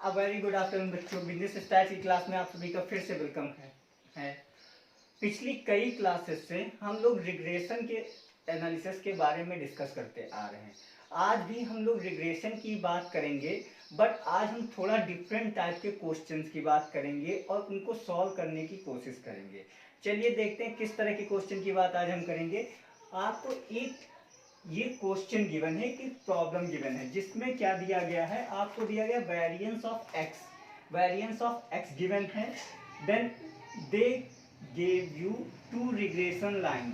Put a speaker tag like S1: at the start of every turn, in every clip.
S1: A very good afternoon बच्चों। Business style की class में आप सभी का फिर से वेलकम है। पिछली कई क्लासेस से हम लोग रिग्रेशन के एनालिसिस के बारे में डिस्कस करते आ रहे हैं। आज भी हम लोग रिग्रेशन की बात करेंगे, बट आज हम थोड़ा डिफरेंट टाइप के क्वेश्चंस की बात करेंगे और उनको सॉल्व करने की कोशिश करेंगे। चलिए देखते हैं किस तरह के क्वेश्चन की बात आज हम करेंगे। आपको एक ये क्वेश्चन गिवन है कि प्रॉब्लम गिवन है जिसमें क्या दिया गया है, आपको दिया गया वेरिएंस ऑफ एक्स गिवन है। Then they gave you two regression line,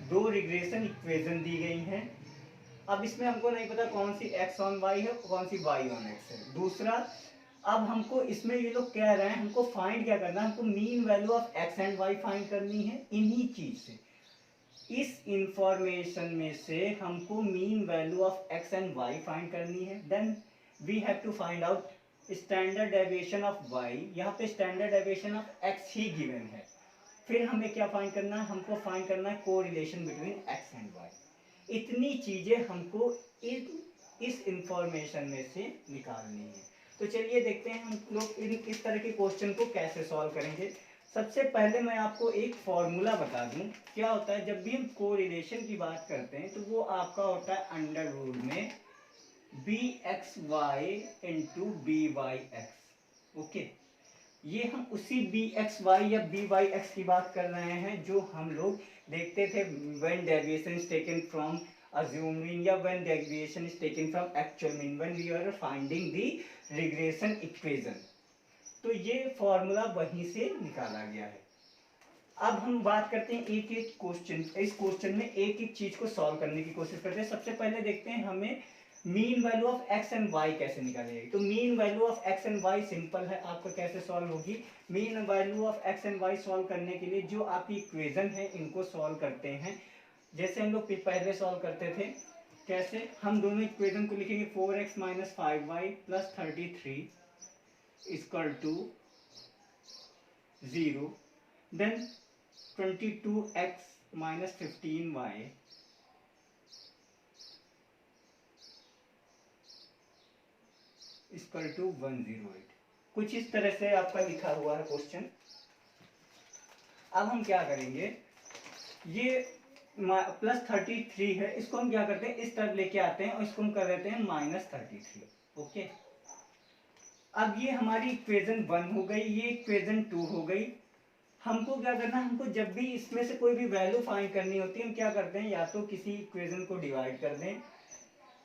S1: दो रिग्रेशन इक्वेशन दी गई हैं। अब इसमें हमको नहीं पता कौन सी एक्स ऑन वाई है कौन सी वाई ऑन एक्स है। दूसरा, अब हमको इसमें ये लोग कह रहे हैं हमको फाइंड क्या करना है, हमको mean value of X and Y find करनी है। इन्हीं चीज से, इस इंफॉर्मेशन में से हमको mean value of X and Y find करनी है। Then we have to find out standard deviation of Y. यहाँ पे स्टैंडर्ड डेविएशन ऑफ एक्स ही गिवन है। फिर हमें क्या फाइंड करना है, हमको फाइंड करना है correlation between X and Y. इतनी चीजें हमको इस इंफॉर्मेशन में से निकालनी है। तो चलिए देखते हैं हम लोग इस तरह के क्वेश्चन को कैसे सॉल्व करेंगे। सबसे पहले मैं आपको एक फॉर्मूला बता दूं। क्या होता है जब भी हम कोरिलेशन की बात करते हैं तो वो आपका होता है अंडर रूट में B X Y into B Y X. Okay, ये हम उसी बी एक्स वाई या बी वाई एक्स की बात कर रहे हैं जो हम लोग देखते थे when deviation is taken from assumed mean या when deviation is taken from actual mean when we are finding the regression equation। तो ये फॉर्मूला वहीं से निकाला गया है। अब हम बात करते हैं एक एक क्वेश्चन, इस क्वेश्चन में एक एक चीज को सॉल्व करने की कोशिश करते हैं। सबसे पहले देखते हैं हमें mean value of X and Y कैसे निकाली जाएगी। तो mean value of X and Y simple है, आपको कैसे सॉल्व होगी। Mean value of X and Y solve करने के लिए जो आपकी इक्वेशन है इनको सॉल्व करते हैं। जैसे हम लोग पहले सॉल्व करते थे, कैसे हम दोनों इक्वेशन को लिखेंगे 4x minus 5y plus 33 equal to 0। Then 22x minus 15y equal to 108। कुछ इस तरह से आपका लिखा हुआ है क्वेश्चन। अब हम क्या करेंगे, ये प्लस 33 है, इसको हम क्या करते हैं इस तरफ लेके आते हैं और इसको हम कर देते हैं माइनस 33। ओके, अब ये हमारी इक्वेशन 1 हो गई, ये इक्वेशन 2 हो गई। हमको क्या करना है, हमको जब भी इसमें से कोई भी वैल्यू फाइंड करनी होती है हम क्या करते हैं, या तो किसी इक्वेशन को डिवाइड कर दें,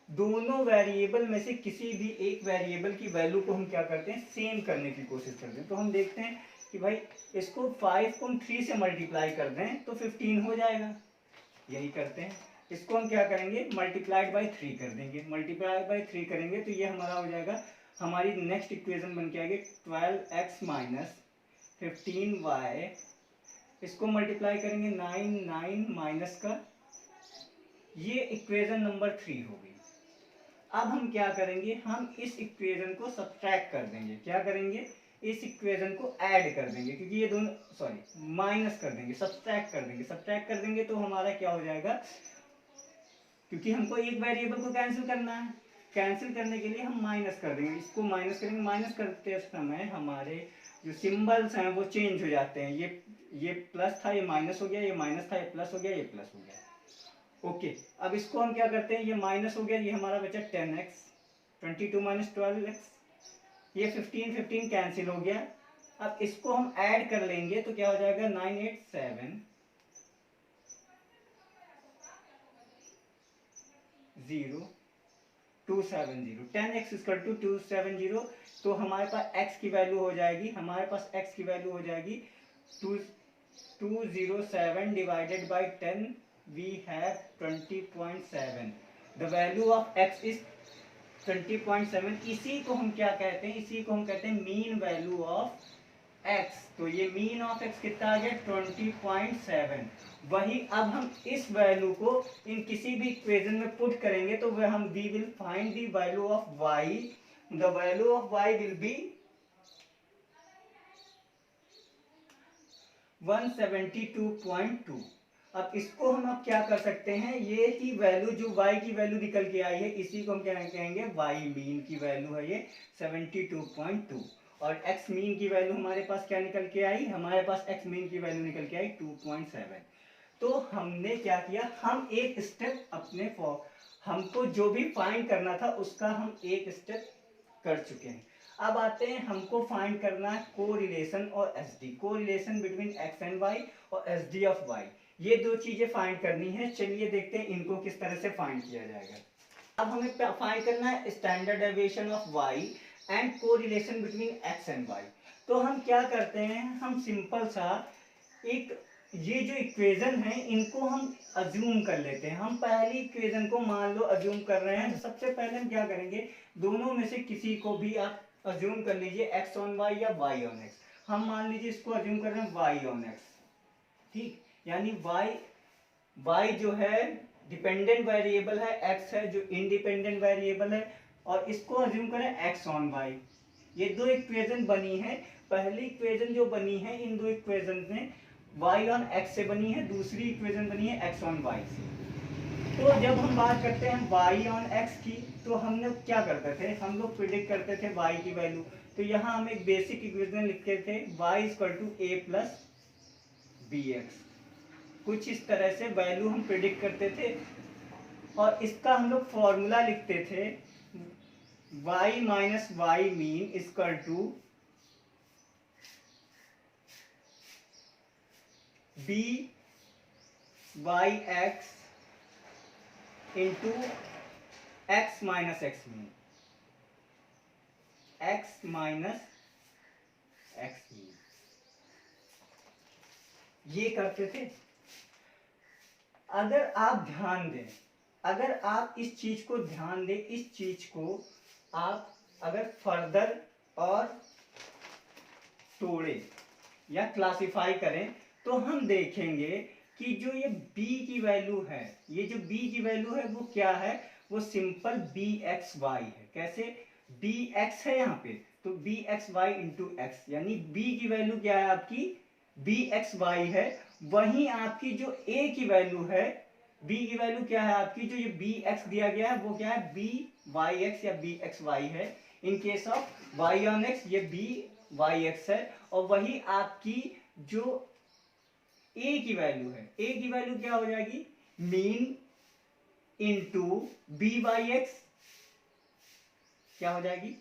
S1: दोनों वेरिएबल में से किसी भी एक वेरिएबल की वैल्यू को हम क्या करते हैं सेम करने की कोशिश करते हैं। तो हम देखते हैं कि भाई इसको 5 को हम 3 से मल्टीप्लाई कर दें तो 15 हो जाएगा, यही करते हैं। इसको हम क्या करेंगे मल्टीप्लाइड बाई 3 कर देंगे, मल्टीप्लाई बाई 3 करेंगे तो ये हमारा हो जाएगा, हमारी नेक्स्ट इक्वेशन बन के आएगी 12x माइनस 15y। इसको मल्टीप्लाई करेंगे 9 माइनस का, ये इक्वेशन नंबर 3 हो गई। अब हम क्या करेंगे, हम इस इक्वेशन को सब्ट्रैक्ट कर देंगे। क्या करेंगे, इस इक्वेशन को ऐड कर देंगे, क्योंकि ये दोनों माइनस कर देंगे, सब्ट्रैक्ट कर देंगे। सब्ट्रैक्ट कर देंगे तो हमारा क्या हो जाएगा, क्योंकि हमको एक वेरिएबल को कैंसिल करना है, कैंसिल करने के लिए हम माइनस कर देंगे, इसको माइनस करेंगे। माइनस करते समय हमारे जो सिंबल्स हैं वो चेंज हो जाते हैं। ये प्लस था, ये माइनस हो गया, ये माइनस था, ये प्लस हो गया, ये प्लस हो गया। ओके, अब इसको हम क्या करते हैं, ये माइनस हो गया, ये हमारा बचा 10x, 22 माइनस 12x, ये 15 कैंसिल हो गया। अब इसको हम ऐड कर लेंगे तो क्या हो जाएगा 987 0 270, 10x इक्वल टू 270। तो हमारे पास x की वैल्यू हो जाएगी, हमारे पास x की वैल्यू हो जाएगी 207 divided by 10, we have 20.7। the value of x is 20.7। इसी को हम क्या कहते हैं, इसी को हम कहते हैं मीन वैल्यू ऑफ x। तो ये मीन ऑफ x कितना आ गया 20.7। वही अब हम इस वैल्यू को इन किसी भी इक्वेशन में पुट करेंगे तो वह हम we will find the value of y। The value of y will be 172.2। अब इसको हम अब क्या कर सकते हैं, ये की वैल्यू जो y की वैल्यू निकल के आई है इसी को हम क्या कहेंगे, y मीन की वैल्यू है ये 72.2, और x मीन की वैल्यू हमारे पास क्या निकल के आई, हमारे पास x मीन की वैल्यू निकल के आई 2.7। तो हमने क्या किया, हम एक स्टेप अपने हमको जो भी फाइंड करना था उसका हम एक स्टेप कर चुके हैं। अब आते हैं हमको फाइंड करना है कोरिलेशन और SD, correlation between X and Y और एसडी ऑफ वाई, ये दो चीजें फाइंड करनी है। चलिए देखते हैं इनको किस तरह से फाइंड किया जाएगा। अब हमें फाइंड करना है standard deviation of Y and correlation between X and Y. तो हम क्या करते हैं, हम सिंपल सा एक ये जो इक्वेशन है इनको हम अज्यूम कर लेते हैं। हम पहली इक्वेशन को मान लो अज्यूम कर रहे हैं, तो सबसे पहले हम क्या करेंगे, दोनों में से किसी को भी आप अज्यूम कर लीजिए, एक्स ऑन वाई या वाई ऑन एक्स। हम मान लीजिए इसको अज्यूम कर रहे हैं वाई ऑन एक्स, ठीक, यानी वाई जो है डिपेंडेंट वेरिएबल है, एक्स है जो इंडिपेंडेंट वेरिएबल है, और इसको अज्यूम करें एक्स ऑन वाई। ये दो इक्वेशन बनी है, पहली इक्वेशन जो बनी है इन दो इक्वेशन में y ऑन x से बनी है, दूसरी इक्वेशन बनी है x ऑन y से। तो जब हम बात करते हैं y ऑन x की, तो हम लोग क्या करते थे, हम लोग प्रिडिक्ट करते थे y की वैल्यू। तो यहाँ हम एक बेसिक इक्वेशन लिखते थे y equal to a plus B X, कुछ इस तरह से वैल्यू हम प्रिडिक्ट करते थे, और इसका हम लोग फॉर्मूला लिखते थे y minus Y mean equal to B Y X into X minus X mean, X minus X mean, ये करते थे। अगर आप ध्यान दें, अगर आप इस चीज को ध्यान दें, इस चीज को आप अगर फर्दर और तोड़े या क्लासिफाई करें तो हम देखेंगे कि जो ये b की वैल्यू है, ये जो b की वैल्यू है वो क्या है, वो सिंपल बी एक्स वाई है। कैसे, बी एक्स है यहाँ पे, तो B X Y into X, यानी b की वैल्यू क्या है आपकी, बी एक्स वाई है। वहीं आपकी जो a की वैल्यू है, b की वैल्यू क्या है आपकी, जो ये बी एक्स दिया गया है वो क्या है, बी वाई एक्स या बी एक्स वाई है। In case of Y on X ये बी वाई एक्स है, और वही आपकी जो a की वैल्यू है, a की वैल्यू क्या हो जाएगी, mean into B Y X, क्या हो जाएगी,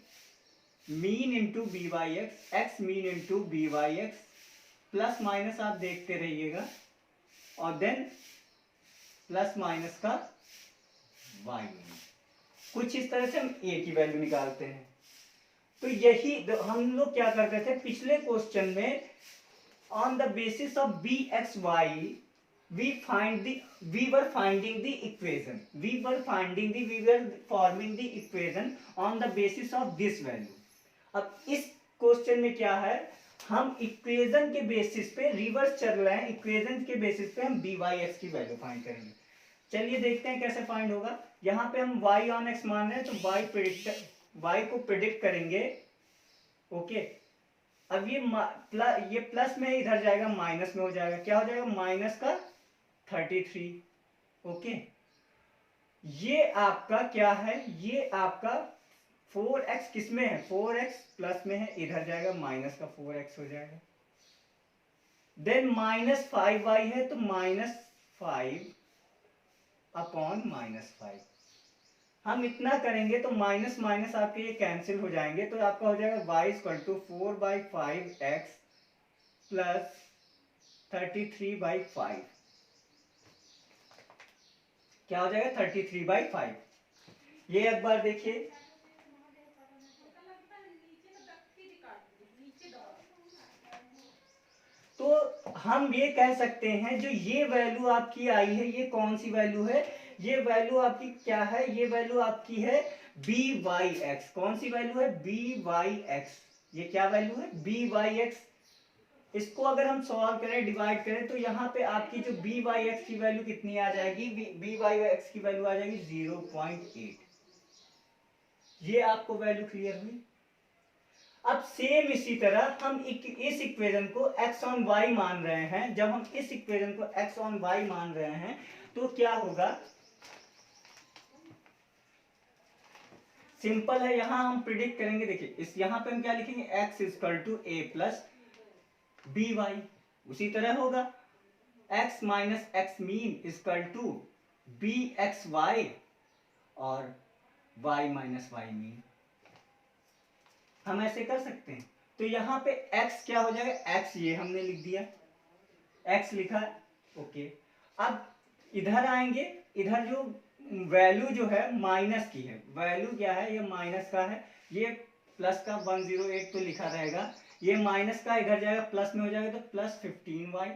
S1: mean into B Y X, X mean into B Y X, plus minus आप देखते रहिएगा, और देन प्लस माइनस का वाई मीन। कुछ इस तरह से हम a की वैल्यू निकालते हैं। तो यही हम लोग क्या करते थे पिछले क्वेश्चन में, on the basis of bxy we were forming the equation on the basis of this value। अब इस क्वेश्चन में क्या है, हम इक्वेशन के बेसिस पे रिवर्स चल रहे हैं, इक्वेशन के बेसिस पे हम बी वाई एक्स की वैल्यू फाइंड करेंगे। चलिए देखते हैं कैसे फाइंड होगा। यहाँ पे हम y ऑन x मान रहे हैं, तो y को प्रिडिक्ट करेंगे, ओके। अब ये प्लस में इधर जाएगा माइनस में हो जाएगा, क्या हो जाएगा, माइनस का 33, ओके। ये आपका क्या है, ये आपका 4x किस में है, 4x प्लस में है, इधर जाएगा माइनस का 4x हो जाएगा। देन माइनस 5y है, तो माइनस 5 अपॉन माइनस 5। हम इतना करेंगे तो माइनस माइनस आपके ये कैंसिल हो जाएंगे, तो आपका हो जाएगा y equal to 4/5x plus 33/5, क्या हो जाएगा 33/5। ये एक बार देखिए, तो हम ये कह सकते हैं जो ये वैल्यू आपकी आई है, ये कौन सी वैल्यू है, ये वैल्यू आपकी क्या है, ये वैल्यू आपकी है बी वाई एक्स। कौन सी वैल्यू है, बी वाई एक्स। ये क्या वैल्यू है, बी वाई एक्स। इसको अगर हम सॉल्व करें, डिवाइड करें, तो यहाँ पे आपकी जो बी वाई एक्स की वैल्यू कितनी आ जाएगी, बी वाई एक्स की वैल्यू आ जाएगी 0.8। ये आपको वैल्यू क्लियर हुई। अब सेम इसी तरह हम इस इक्वेशन को x ऑन y मान रहे हैं। जब हम इस इक्वेशन को x ऑन y मान रहे हैं तो क्या होगा, सिंपल है, यहां हम प्रिडिक्ट करेंगे। देखिए इस यहां पे हम क्या लिखेंगे, x equal to a plus B Y. उसी तरह होगा x minus X mean equal to B X Y और y माइनस वाई मीन। हम ऐसे कर सकते हैं। तो यहाँ पे x क्या हो जाएगा, x ये हमने लिख दिया, x लिखा है, ओके। अब इधर आएंगे, इधर जो वैल्यू जो है माइनस की है, वैल्यू क्या है, ये माइनस का है, ये प्लस का 108 तो लिखा रहेगा, ये माइनस का इधर जाएगा प्लस में हो जाएगा तो प्लस 15y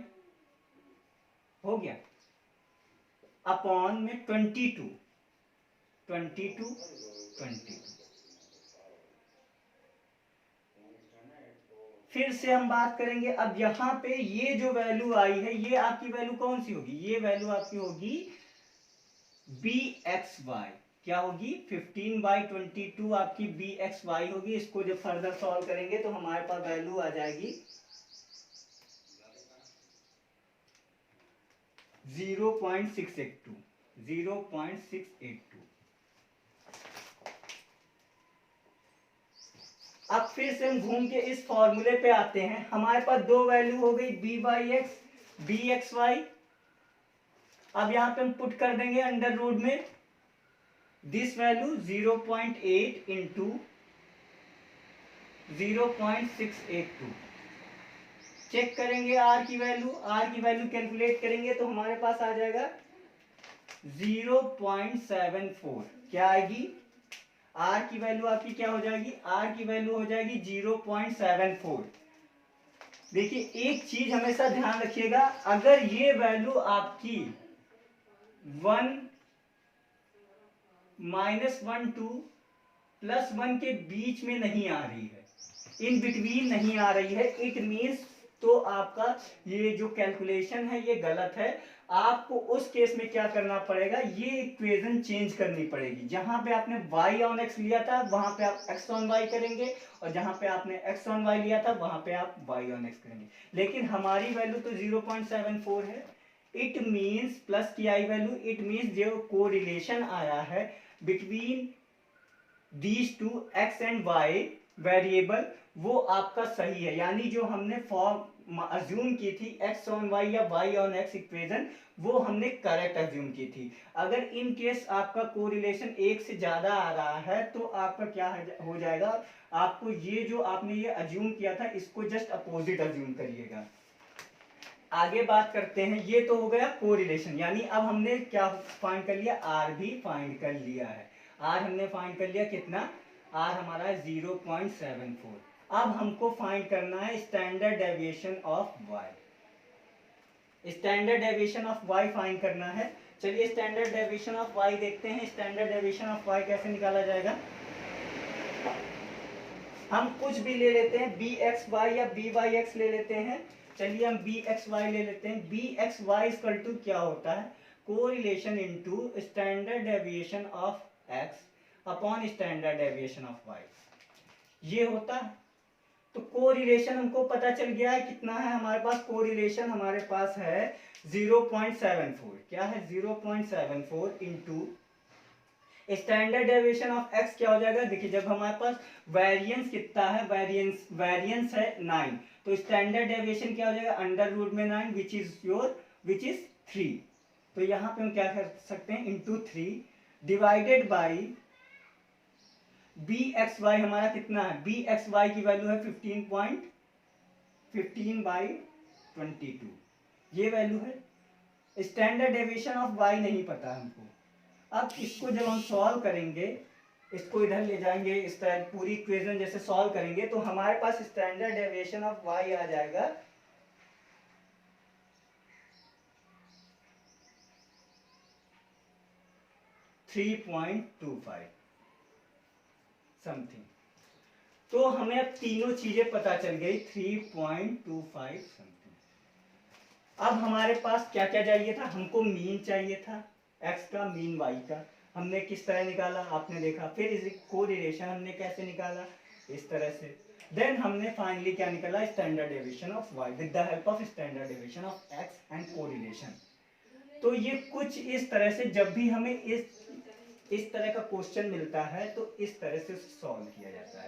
S1: हो गया अपॉन में 22 फिर से हम बात करेंगे। अब यहाँ पे ये जो वैल्यू आई है, ये आपकी वैल्यू कौन सी होगी, ये वैल्यू आपकी होगी बी एक्स वाई। क्या होगी, 15/22 आपकी बी एक्स वाई होगी। इसको जब फर्दर सॉल्व करेंगे तो हमारे पास वैल्यू आ जाएगी 0.682। अब फिर से हम घूम के इस फॉर्मूले पे आते हैं। हमारे पास दो वैल्यू हो गई, B Y X, B X Y. अब यहां पे हम पुट कर देंगे अंडर रूट में दिस वैल्यू 0.8 इंटू 0.682। चेक करेंगे आर की वैल्यू, कैलकुलेट करेंगे तो हमारे पास आ जाएगा 0.74। क्या आएगी, आर की वैल्यू आपकी क्या हो जाएगी, आर की वैल्यू हो जाएगी 0.74। देखिए एक चीज हमेशा ध्यान रखिएगा, अगर ये वैल्यू आपकी 1 -1 to +1 के बीच में नहीं आ रही है, इन बिटवीन नहीं आ रही है, इट मीन्स तो आपका ये जो कैलकुलेशन है ये गलत है। आपको उस केस में क्या करना पड़ेगा, ये इक्वेशन चेंज करनी पड़ेगी। जहां पे आपने y ऑन x लिया था वहां पे आप x ऑन y करेंगे, और जहां पे आपने x ऑन y लिया था वहां पे आप y ऑन x करेंगे। लेकिन हमारी वैल्यू तो 0.74 है, इट मीन्स प्लस की आई वैल्यू, इट मीन्स जो कोरिलेशन आया है between these two x and y variable वो आपका सही है। यानी जो हमने फॉर्म अज्यूम की थी x ऑन y या y ऑन x इक्वेशन, वो हमने करेक्ट अज्यूम की थी। अगर इन केस आपका कोरिलेशन एक से ज्यादा आ रहा है तो आपका क्या हो जाएगा, आपको ये जो आपने ये अज्यूम किया था इसको जस्ट अपोजिट अज्यूम करिएगा। आगे बात करते हैं, ये तो हो गया कोरिलेशन, यानी अब हमने क्या फाइंड कर लिया, आर भी फाइंड कर लिया है। आर हमने फाइंड कर लिया कितना, आर हमारा है 0.74। अब हमको फाइंड करना है standard deviation of Y. Standard deviation of Y find करना है। चलिए स्टैंडर्ड डेविएशन ऑफ वाई देखते हैं। स्टैंडर्ड डेविएशन ऑफ वाई कैसे निकाला जाएगा, हम कुछ भी ले लेते हैं, बी एक्स वाई या बी वाई एक्स ले लेते हैं। चलिए हम बी एक्स वाई ले लेते हैं। B X Y equal to क्या होता है, correlation into standard deviation of X upon standard deviation of Y, ये होता है। तो कोरिलेशन हमको पता चल गया है, कितना है हमारे पास, कोरिलेशन हमारे पास है 0.74। क्या है, 0.74 into standard deviation of x क्या हो जाएगा। देखिए जब हमारे पास वेरिएंस कितना है, वेरिएंस है 9, तो स्टैंडर्ड डेविएशन क्या हो जाएगा, अंडर रूट में 9 विच इज 3। तो यहाँ पे हम क्या कर सकते हैं, into 3 divided by B X Y हमारा कितना है, बी एक्स वाई की वैल्यू है 15/22, ये वैल्यू है। स्टैंडर्ड डेविएशन ऑफ वाई नहीं पता हमको। अब इसको जब हम सॉल्व करेंगे, इसको इधर ले जाएंगे, इस तरह पूरी इक्वेशन जैसे सॉल्व करेंगे तो हमारे पास स्टैंडर्ड डेविएशन ऑफ वाई आ जाएगा 3.25 समथिंग। तो हमें अब तीनों चीजें पता चल गई, 3.25 समथिंग। अब हमारे पास क्या क्या चाहिए था, हमको मीन चाहिए था x का, मीन y का। हमने किस तरह निकाला आपने देखा। फिर इस कोरिलेशन हमने कैसे निकाला, इस तरह से। देन हमने फाइनली क्या निकला, standard deviation of y with the help of standard deviation of x and correlation. तो ये कुछ इस तरह से जब भी हमें इस तरह का क्वेश्चन मिलता है तो इस तरह से सॉल्व किया जाता है।